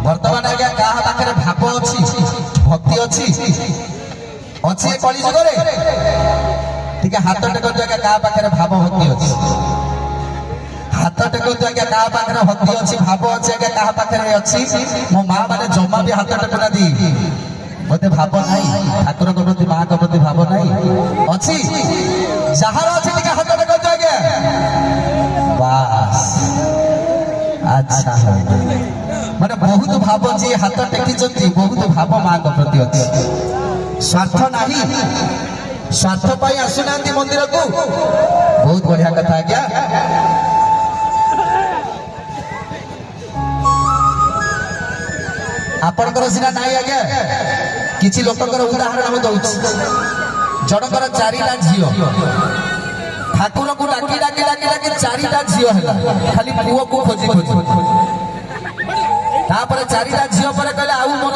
बर्तमान आज्ञा क्या पाखे भाव अच्छी भक्ति अच्छी अच्छी कली जुग हाथ टेक आज्ञा क्या पाखे भाव भक्ति अच्छी हाथ टेक आज्ञा क्या पाखे भक्ति अच्छी भाव अच्छी आज्ञा क्या पाखे अच्छी मो माँ मैंने जमा भी हाथ टेकुना दी मत भाव ना ठाकुर प्रति माँ प्रति भाव ना अच्छी जार अच्छी हाथ टेक आज्ञा बास अच्छा मैंने बहुत भाव जी हाथ टेकी बहुत भाव माँ प्रति अच्छी स्वार्थ नहीं स्वार्थ पाई आसुना मंदिर को बहुत बढ़िया कथा आज्ञा आपणकर सीना नाई आज्ञा किसी लोकंकर उदाहरण दौर जनकर 4टा झील ठाकुर को डाकी डाकी डाकी डाकी 4टा झील है खाली पुओ को खोजी खोजी 4टा झील पर कहले आउ मन